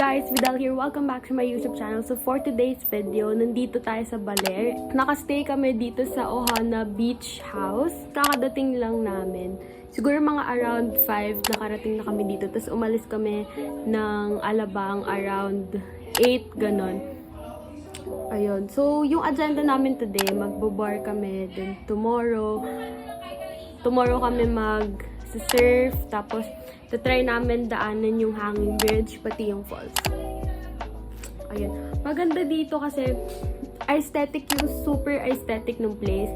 guys, Videl here. Welcome back to my YouTube channel. So for today's video, nandito tayo sa Baler. Nakastay kami dito sa Ohana Beach House. Kakadating lang namin. Siguro mga around 5 nakarating na kami dito. Tapos umalis kami ng Alabang around 8, ganon. Ayun. So yung agenda namin today, magbo-bar kami. Then tomorrow kami mag-surf. Tapos try namin daanan yung hanging bridge, pati yung falls. Ayun. Maganda dito kasi aesthetic, yung super aesthetic ng place.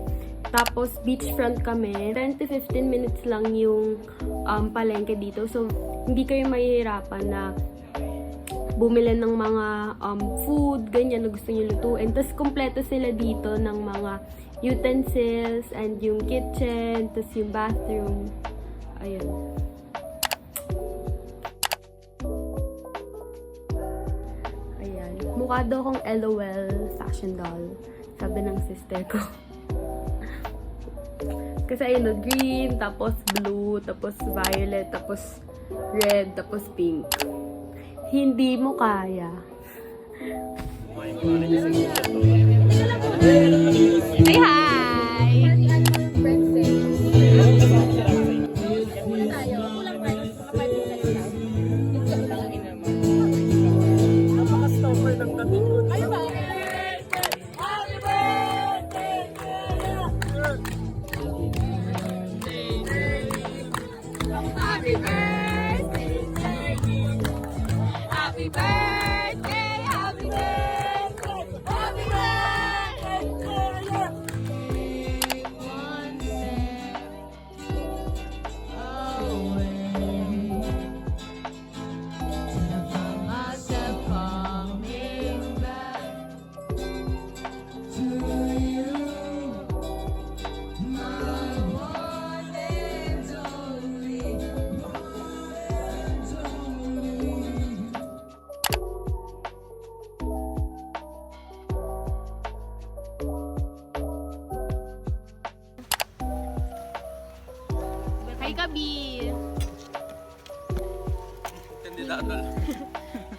Tapos beachfront kami. 10 to 15 minutes lang yung palengke dito. So, hindi kayo mahihirapan na bumili ng mga food, ganyan na gusto nyo lutuin. Tapos, kompleto sila dito ng mga utensils and yung kitchen, tapos yung bathroom. Ayun. Mukha daw akong LOL fashion doll, sabi ng sister ko. Kasi ayun, green, tapos blue, tapos violet, tapos red, tapos pink. Hindi mo kaya. Say hi! Hi, Kabi!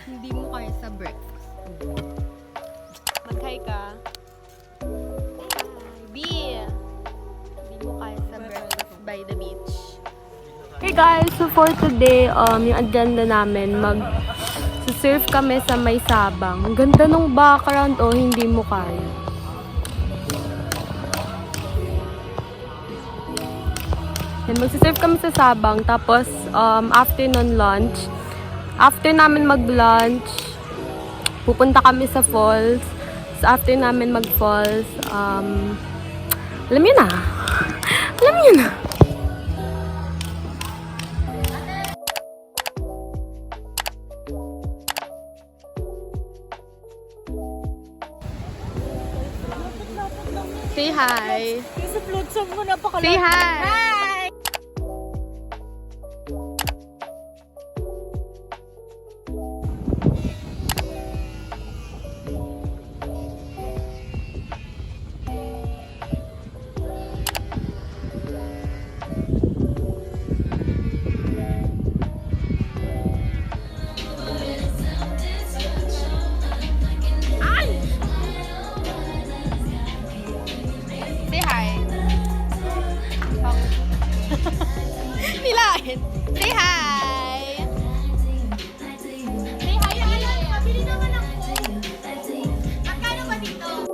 Hindi mo kaya sa breakfast. Mag-hi ka. Hi, B! Hindi mo kaya sa breakfast by the beach. Hey guys! So for today, yung agenda namin, mag-surf kami sa may sabang. Ang ganda ng background, hindi mo kaya. Magsisurf kami sa Sabang, tapos afternoon lunch. After namin mag-lunch, pupunta kami sa falls. So after namin mag-falls, alam niyo na. Alam niyo na. Say hi. Say hi. Nilain. Say hi! Say hi, Alan! Mabili naman ako. Magkano ba dito?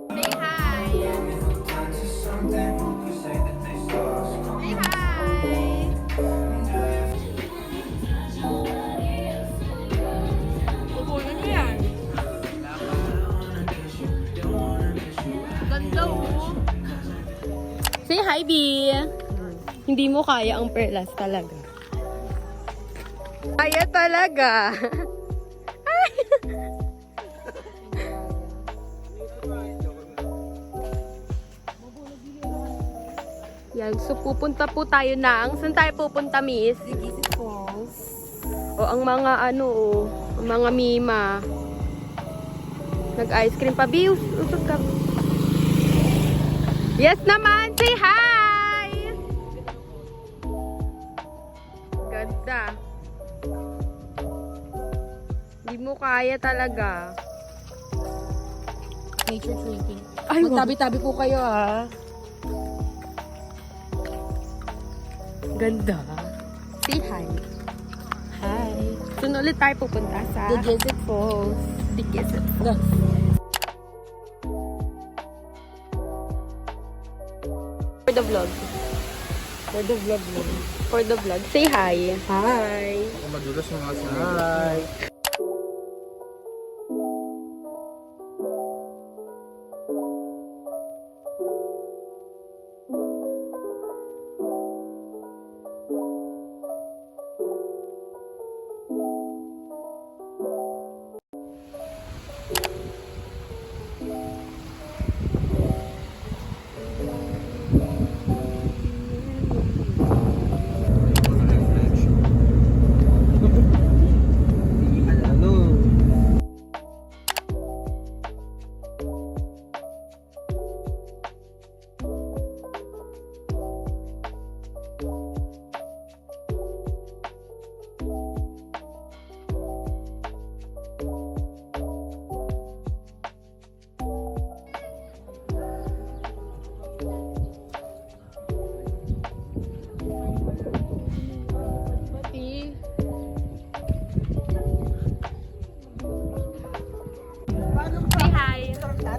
Say hi! Say hi! Say hi, B! Hindi mo kaya ang perlas talaga. Kaya talaga! Yan, so pupunta po tayo ng... Saan tayo pupunta, miss? Diguisit Falls. O, ang mga ang mga mima. Nag-ice cream pa. B, usog ka. Yes naman! Say hi! Ganda. Hindi mo kaya talaga. Nature sleeping. Ay, magtabi-tabi po kayo ha. Ganda. Say hi. Hi. Soon ulit tayo pupunta sa Diguisit Falls. Diguisit Falls. For the vlog. For the vlog mo. For the vlog. Say hi. Hi. Ako madulas yung mga sinabi. Hi.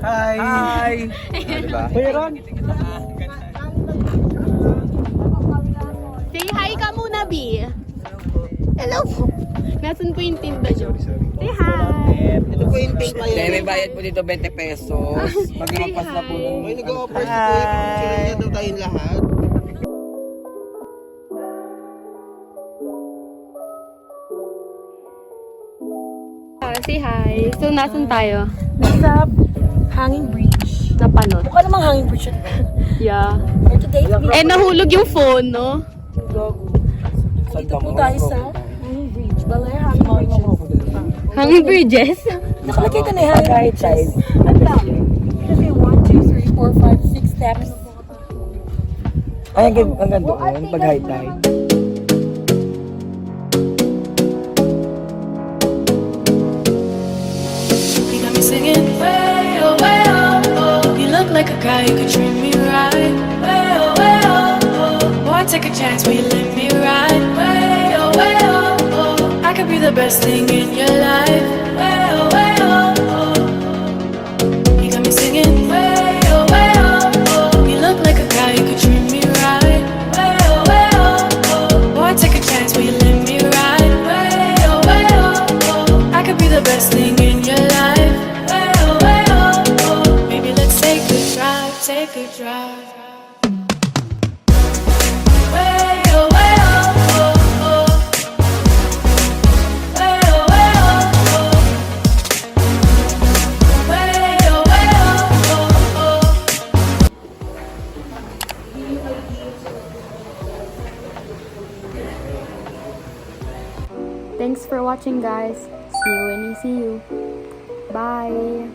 Hi. Hi! Diba? Kuya Ron! Say hi ka muna, B. Hello po. Nasaan po yung tinda nyo? Say hi. Ito po yung take kayo. May bayad po dito 20 pesos. Maglampas na po ng... May nag-o-offer si Kuya. Picture niya daw tayong lahat. Say hi. So, nasan tayo? Nasa hanging bridge. Napanot. Mukha namang hanging bridge. Yeah. For today's video. Eh, nahulog yung phone, no? Dito po tayo sa hanging bridge. Baler Aurora Getaway. Hanging bridges? Nakalagay ka na yung hanging bridges. Ang dami. Kasi 1, 2, 3, 4, 5, 6 steps. Ay, ang ganda doon, pag high tide. You got me singing way oh, oh. You look like a guy who could treat me right. Way oh, oh. Boy, take a chance, will you let me ride? Way oh, oh. I could be the best thing in your life. Way oh, oh. You got me singing way oh, oh. You look like a guy who could treat me right. Way oh. Boy, take a chance, will you let me ride? Way oh. I could be the best thing in your life. Way oh. Maybe let's take a drive, take a drive. Way oh, oh. Way oh, oh. Way oh, oh. Thanks for watching, guys. See you when we see you. Bye.